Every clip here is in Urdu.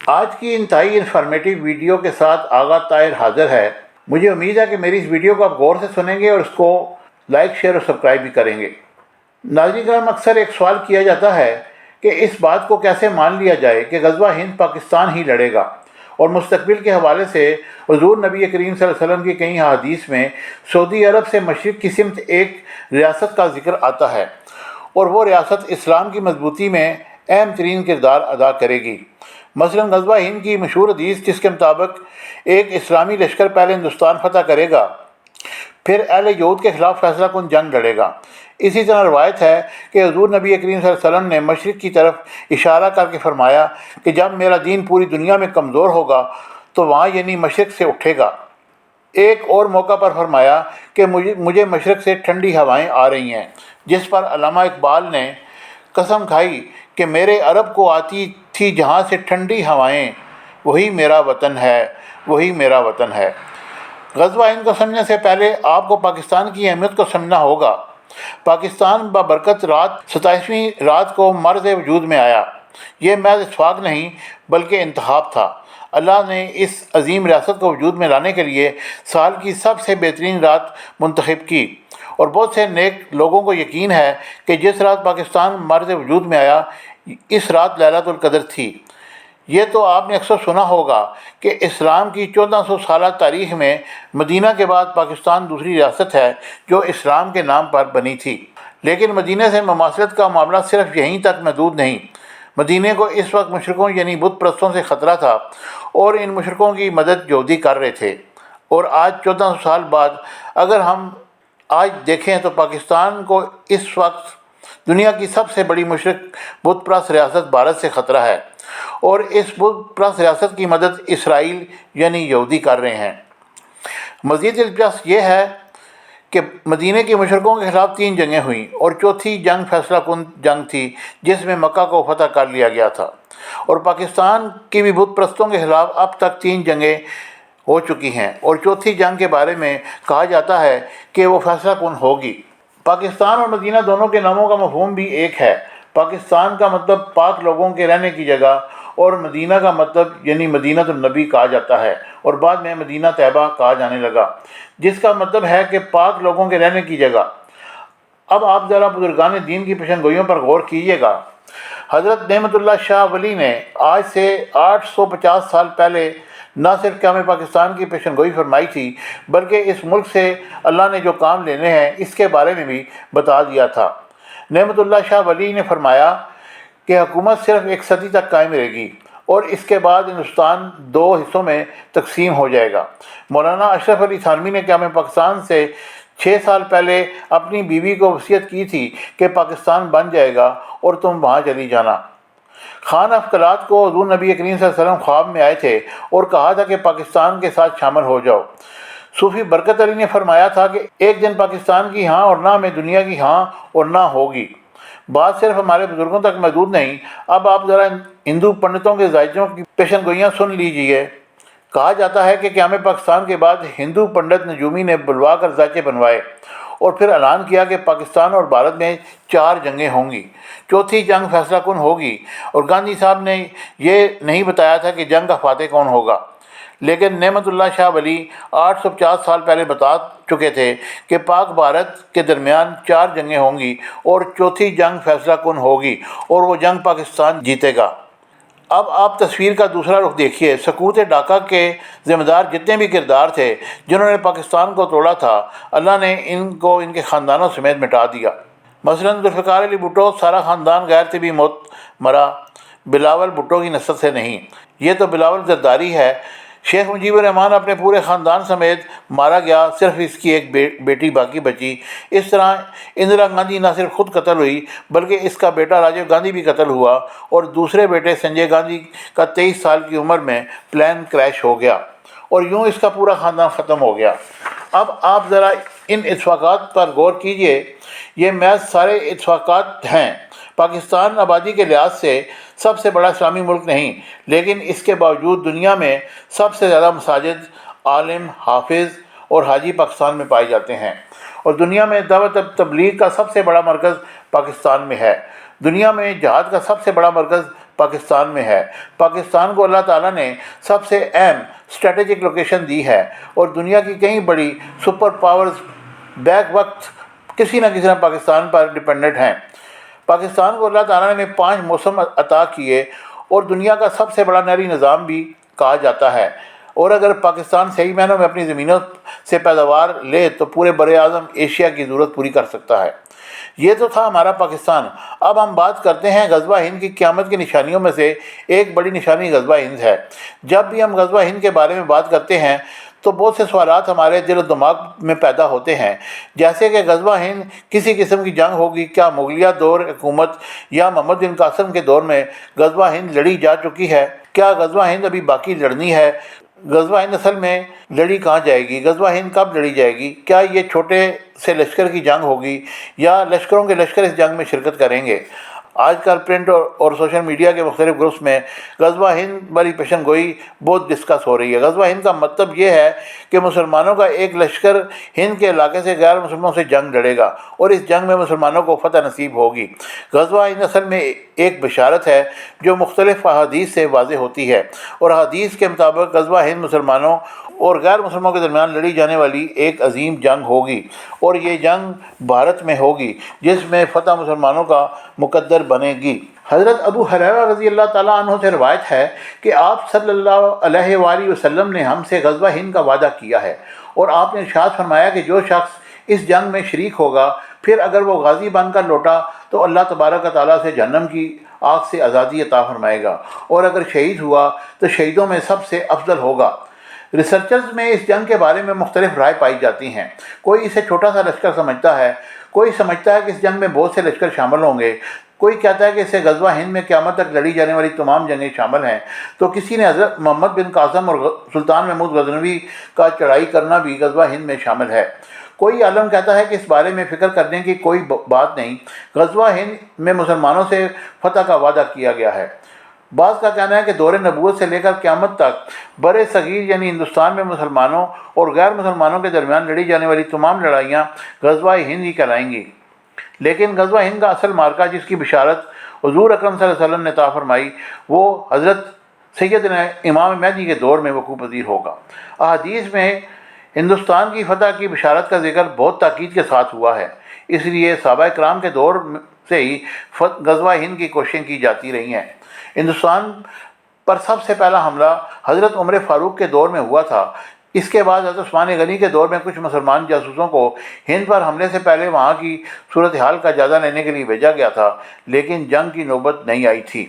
آج کی انتہائی انفارمیٹیو ویڈیو کے ساتھ آغا طاہر حاضر ہے۔ مجھے امید ہے کہ میری اس ویڈیو کو آپ غور سے سنیں گے اور اس کو لائک، شیئر اور سبسکرائب بھی کریں گے۔ ناظرین کرام، اکثر ایک سوال کیا جاتا ہے کہ اس بات کو کیسے مان لیا جائے کہ غزوہ ہند پاکستان ہی لڑے گا، اور مستقبل کے حوالے سے حضور نبی کریم صلی اللہ علیہ وسلم کی کئی احادیث میں سعودی عرب سے مشرق کی سمت ایک ریاست کا ذکر آتا ہے، اور وہ ریاست اسلام کی مضبوطی میں اہم ترین کردار ادا کرے گی۔ مثلا غزوہ ہند کی مشہور حدیث جس کے مطابق ایک اسلامی لشکر پہلے ہندوستان فتح کرے گا، پھر اہل یہود کے خلاف فیصلہ کن جنگ لڑے گا۔ اسی طرح روایت ہے کہ حضور نبی کریم صلی اللہ علیہ وسلم نے مشرق کی طرف اشارہ کر کے فرمایا کہ جب میرا دین پوری دنیا میں کمزور ہوگا تو وہاں یعنی مشرق سے اٹھے گا۔ ایک اور موقع پر فرمایا کہ مجھے مشرق سے ٹھنڈی ہوائیں آ رہی ہیں، جس پر علامہ اقبال نے قسم کھائی کہ میرے عرب کو آتی تھی جہاں سے ٹھنڈی ہوائیں، وہی میرا وطن ہے، وہی میرا وطن ہے۔ غزوہ ہند کو سمجھنے سے پہلے آپ کو پاکستان کی اہمیت کو سمجھنا ہوگا۔ پاکستان بابرکت رات 27ویں رات کو مرز وجود میں آیا۔ یہ محض اتفاق نہیں بلکہ انتخاب تھا۔ اللہ نے اس عظیم ریاست کو وجود میں لانے کے لیے سال کی سب سے بہترین رات منتخب کی، اور بہت سے نیک لوگوں کو یقین ہے کہ جس رات پاکستان مرز وجود میں آیا، اس رات لیلۃ القدر تھی۔ یہ تو آپ نے اکثر سنا ہوگا کہ اسلام کی 1400 سالہ تاریخ میں مدینہ کے بعد پاکستان دوسری ریاست ہے جو اسلام کے نام پر بنی تھی۔ لیکن مدینہ سے مماثلت کا معاملہ صرف یہیں تک محدود نہیں۔ مدینہ کو اس وقت مشرکوں یعنی بت پرستوں سے خطرہ تھا، اور ان مشرکوں کی مدد یہودی کر رہے تھے۔ اور آج 1400 سال بعد اگر ہم آج دیکھیں تو پاکستان کو اس وقت دنیا کی سب سے بڑی مشرک بت پرست ریاست بھارت سے خطرہ ہے، اور اس بت پرست ریاست کی مدد اسرائیل یعنی یہودی کر رہے ہیں۔ مزید دلچسپ یہ ہے کہ مدینہ کے مشرکوں کے خلاف 3 جنگیں ہوئیں، اور چوتھی جنگ فیصلہ کن جنگ تھی جس میں مکہ کو فتح کر لیا گیا تھا۔ اور پاکستان کی بھی بت پرستوں کے خلاف اب تک 3 جنگیں ہو چکی ہیں، اور چوتھی جنگ کے بارے میں کہا جاتا ہے کہ وہ فیصلہ کن ہوگی۔ پاکستان اور مدینہ دونوں کے ناموں کا مفہوم بھی ایک ہے۔ پاکستان کا مطلب پاک لوگوں کے رہنے کی جگہ، اور مدینہ کا مطلب یعنی مدینہ النبی کہا جاتا ہے، اور بعد میں مدینہ طیبہ کہا جانے لگا، جس کا مطلب ہے کہ پاک لوگوں کے رہنے کی جگہ۔ اب آپ ذرا بزرگان دین کی پیشن گوئیوں پر غور کیجیے گا۔ حضرت نعمت اللہ شاہ ولی نے آج سے 850 سال پہلے نہ صرف قیام پاکستان کی پیشن گوئی فرمائی تھی، بلکہ اس ملک سے اللہ نے جو کام لینے ہیں اس کے بارے میں بھی بتا دیا تھا۔ نعمت اللہ شاہ ولی نے فرمایا کہ حکومت صرف ایک صدی تک قائم رہے گی، اور اس کے بعد ہندوستان 2 حصوں میں تقسیم ہو جائے گا۔ مولانا اشرف علی تھانوی نے قیام پاکستان سے 6 سال پہلے اپنی بیوی کو وصیت کی تھی کہ پاکستان بن جائے گا اور تم وہاں چلی جانا۔ خان افقلات کو حضور نبی کریم صلی اللہ علیہ وسلم خواب میں آئے تھے اور کہا تھا کہ پاکستان کے ساتھ شامل ہو جاؤ۔ صوفی برکت علی نے فرمایا تھا کہ ایک دن پاکستان کی ہاں اور نہ میں دنیا کی ہاں اور نہ ہوگی۔ بات صرف ہمارے بزرگوں تک محدود نہیں۔ اب آپ ذرا ہندو پنڈتوں کے زائچوں کی پیشن گوئیاں سن لیجئے۔ کہا جاتا ہے کہ قیام پاکستان کے بعد ہندو پنڈت نجومی نے بلوا کر زائچے بنوائے، اور پھر اعلان کیا کہ پاکستان اور بھارت میں 4 جنگیں ہوں گی، چوتھی جنگ فیصلہ کن ہوگی۔ اور گاندھی صاحب نے یہ نہیں بتایا تھا کہ جنگ کا فاتح کون ہوگا، لیکن نعمت اللہ شاہ ولی 850 سال پہلے بتا چکے تھے کہ پاک بھارت کے درمیان 4 جنگیں ہوں گی، اور چوتھی جنگ فیصلہ کن ہوگی، اور وہ جنگ پاکستان جیتے گا۔ اب آپ تصویر کا دوسرا رخ دیکھیے۔ سقوط ڈھاکہ کے ذمہ دار جتنے بھی کردار تھے جنہوں نے پاکستان کو توڑا تھا، اللہ نے ان کو ان کے خاندانوں سمیت مٹا دیا۔ مثلا ذوالفقار علی بھٹو سارا خاندان غیر طبی موت مرا، بلاول بھٹو کی نسل سے نہیں، یہ تو بلاول زرداری ہے۔ شیخ مجیب الرحمن اپنے پورے خاندان سمیت مارا گیا، صرف اس کی ایک بیٹی باقی بچی۔ اس طرح اندرا گاندھی نہ صرف خود قتل ہوئی بلکہ اس کا بیٹا راجیو گاندھی بھی قتل ہوا، اور دوسرے بیٹے سنجے گاندھی کا 23 سال کی عمر میں پلین کریش ہو گیا، اور یوں اس کا پورا خاندان ختم ہو گیا۔ اب آپ ذرا ان اتفاقات پر غور کیجئے۔ یہ محض سارے اتفاقات ہیں۔ پاکستان آبادی کے لحاظ سے سب سے بڑا اسلامی ملک نہیں، لیکن اس کے باوجود دنیا میں سب سے زیادہ مساجد، عالم، حافظ اور حاجی پاکستان میں پائے جاتے ہیں، اور دنیا میں دعوت تبلیغ کا سب سے بڑا مرکز پاکستان میں ہے۔ دنیا میں جہاد کا سب سے بڑا مرکز پاکستان میں ہے۔ پاکستان کو اللہ تعالیٰ نے سب سے اہم اسٹریٹجک لوکیشن دی ہے اور دنیا کی کئی بڑی سپر پاورز بیک وقت کسی نہ کسی طرح پاکستان پر ڈپینڈنٹ ہیں۔ پاکستان کو اللہ تعالیٰ نے 5 موسم عطا کیے اور دنیا کا سب سے بڑا نہری نظام بھی کہا جاتا ہے، اور اگر پاکستان صحیح معنوں میں اپنی زمینوں سے پیداوار لے تو پورے بر اعظم ایشیا کی ضرورت پوری کر سکتا ہے۔ یہ تو تھا ہمارا پاکستان۔ اب ہم بات کرتے ہیں غزوہ ہند کی قیامت کی نشانیوں میں سے ایک بڑی نشانی غزوہ ہند ہے۔ جب بھی ہم غزوہ ہند کے بارے میں بات کرتے ہیں تو بہت سے سوالات ہمارے دل و دماغ میں پیدا ہوتے ہیں، جیسے کہ غزوہ ہند کسی قسم کی جنگ ہوگی؟ کیا مغلیہ دور حکومت یا محمد بن قاسم کے دور میں غزوہ ہند لڑی جا چکی ہے؟ کیا غزوہ ہند ابھی باقی لڑنی ہے؟ غزوہ ہند اصل میں لڑی کہاں جائے گی؟ غزوہ ہند کب لڑی جائے گی؟ کیا یہ چھوٹے سے لشکر کی جنگ ہوگی یا لشکروں کے لشکر اس جنگ میں شرکت کریں گے؟ آج کل پرنٹ اور سوشل میڈیا کے مختلف گروپس میں غزوہ ہند والی پیشن گوئی بہت ڈسکس ہو رہی ہے۔ غزوہ ہند کا مطلب یہ ہے کہ مسلمانوں کا ایک لشکر ہند کے علاقے سے غیر مسلمانوں سے جنگ لڑے گا اور اس جنگ میں مسلمانوں کو فتح نصیب ہوگی۔ غزوہ ہند اصل میں ایک بشارت ہے جو مختلف احادیث سے واضح ہوتی ہے، اور احادیث کے مطابق غزوہ ہند مسلمانوں اور غیر مسلمانوں کے درمیان لڑی جانے والی ایک عظیم جنگ ہوگی، اور یہ جنگ بھارت میں ہوگی جس میں فتح مسلمانوں کا مقدر بنے گی۔ حضرت ابو ہریرہ رضی اللہ تعالیٰ عنہ سے روایت ہے کہ آپ صلی اللہ علیہ وآلہ وسلم نے ہم سے غزوہ ہند کا وعدہ کیا ہے، اور آپ نے ارشاد فرمایا کہ جو شخص اس جنگ میں شریک ہوگا پھر اگر وہ غازی بن کر لوٹا تو اللہ تبارک و تعالیٰ سے جہنم کی آگ سے آزادی عطا فرمائے گا، اور اگر شہید ہوا تو شہیدوں میں سب سے افضل ہوگا۔ ریسرچرز میں اس جنگ کے بارے میں مختلف رائے پائی جاتی ہیں۔ کوئی اسے چھوٹا سا لشکر سمجھتا ہے، کوئی سمجھتا ہے کہ اس جنگ میں بہت سے لشکر شامل ہوں گے، کوئی کہتا ہے کہ اسے غزوہ ہند میں قیامت تک لڑی جانے والی تمام جنگیں شامل ہیں، تو کسی نے حضرت محمد بن قاسم اور سلطان محمود غزنوی کا چڑھائی کرنا بھی غزوہ ہند میں شامل ہے۔ کوئی عالم کہتا ہے کہ اس بارے میں فکر کرنے کی کوئی بات نہیں، غزوہ ہند میں مسلمانوں سے فتح کا وعدہ کیا گیا ہے۔ بعض کا کہنا ہے کہ دور نبوت سے لے کر قیامت تک بر صغیر یعنی ہندوستان میں مسلمانوں اور غیر مسلمانوں کے درمیان لڑی جانے والی تمام لڑائیاں غزوہ ہند ہی کہلائیں گی، لیکن غزوہ ہند کا اصل مارکہ جس کی بشارت حضور اکرم صلی اللہ علیہ وسلم نے عطا فرمائی وہ حضرت سیدنا امام مہدی کے دور میں وقوع پذیر ہوگا۔ احادیث میں ہندوستان کی فتح کی بشارت کا ذکر بہت تاکید کے ساتھ ہوا ہے، اس لیے صحابہ کرام کے دور سے ہی غزوہ ہند کی کوششیں کی جاتی رہی ہیں۔ ہندوستان پر سب سے پہلا حملہ حضرت عمر فاروق کے دور میں ہوا تھا۔ اس کے بعد حضرت عثمان غنی کے دور میں کچھ مسلمان جاسوسوں کو ہند پر حملے سے پہلے وہاں کی صورتحال کا جائزہ لینے کے لیے بھیجا گیا تھا، لیکن جنگ کی نوبت نہیں آئی تھی۔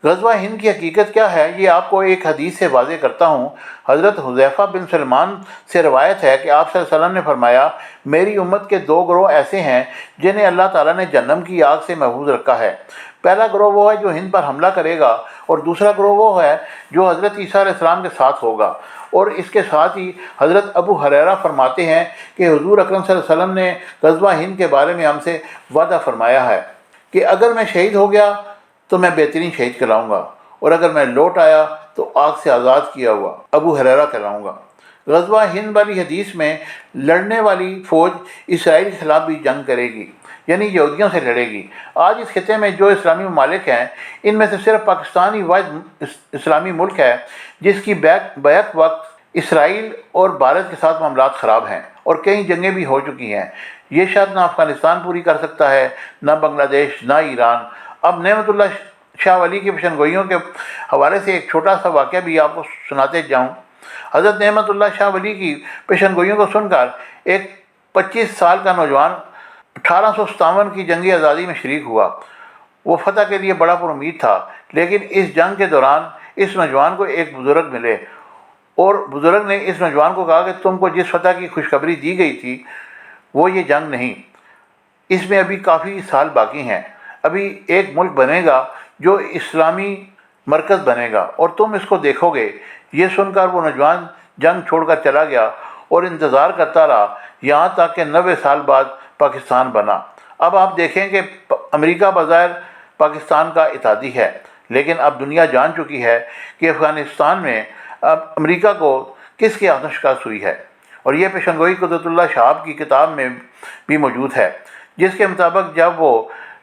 غزوہ ہند کی حقیقت کیا ہے یہ آپ کو ایک حدیث سے واضح کرتا ہوں۔ حضرت حذیفہ بن سلمان سے روایت ہے کہ آپ صلی اللہ علیہ وسلم نے فرمایا، میری امت کے 2 گروہ ایسے ہیں جنہیں اللہ تعالیٰ نے جہنم کی آگ سے محفوظ رکھا ہے۔ پہلا گروہ وہ ہے جو ہند پر حملہ کرے گا، اور دوسرا گروہ وہ ہے جو حضرت عیسیٰ علیہ السلام کے ساتھ ہوگا۔ اور اس کے ساتھ ہی حضرت ابو ہریرہ فرماتے ہیں کہ حضور اکرم صلی اللہ علیہ وسلم نے غزوہ ہند کے بارے میں ہم سے وعدہ فرمایا ہے کہ اگر میں شہید ہو گیا تو میں بہترین شہید کہلاؤں گا، اور اگر میں لوٹ آیا تو آگ سے آزاد کیا ہوا ابو ہریرہ کہلاؤں گا۔ غزوہ ہند والی حدیث میں لڑنے والی فوج اسرائیل کے خلاف بھی جنگ کرے گی، یعنی یہودیوں سے لڑے گی۔ آج اس خطے میں جو اسلامی ممالک ہیں ان میں سے صرف پاکستان ہی واحد اسلامی ملک ہے جس کی بیک وقت اسرائیل اور بھارت کے ساتھ معاملات خراب ہیں، اور کئی جنگیں بھی ہو چکی ہیں۔ یہ شاید نہ افغانستان پوری کر سکتا ہے، نہ بنگلہ دیش، نہ ایران۔ اب نعمت اللہ شاہ ولی کی پیشن گوئیوں کے حوالے سے ایک چھوٹا سا واقعہ بھی آپ کو سناتے جاؤں۔ حضرت نعمت اللہ شاہ ولی کی پیشن گوئیوں کو سن کر ایک 25 سال کا نوجوان 1857 کی جنگی آزادی میں شریک ہوا۔ وہ فتح کے لیے بڑا پر امید تھا، لیکن اس جنگ کے دوران اس نوجوان کو ایک بزرگ ملے، اور بزرگ نے اس نوجوان کو کہا کہ تم کو جس فتح کی خوشخبری دی گئی تھی وہ یہ جنگ نہیں، اس میں ابھی کافی سال باقی ہیں، ابھی ایک ملک بنے گا جو اسلامی مرکز بنے گا اور تم اس کو دیکھو گے۔ یہ سن کر وہ نوجوان جنگ چھوڑ کر چلا گیا اور انتظار کرتا رہا یہاں تک کہ 90 سال بعد پاکستان بنا۔ اب آپ دیکھیں کہ امریکہ بظاہر پاکستان کا اتحادی ہے، لیکن اب دنیا جان چکی ہے کہ افغانستان میں اب امریکہ کو کس کے ہاتھوں شکست ہوئی ہے، اور یہ پیشن گوئی قدرت اللہ شہاب کی کتاب میں بھی موجود ہے، جس کے مطابق جب وہ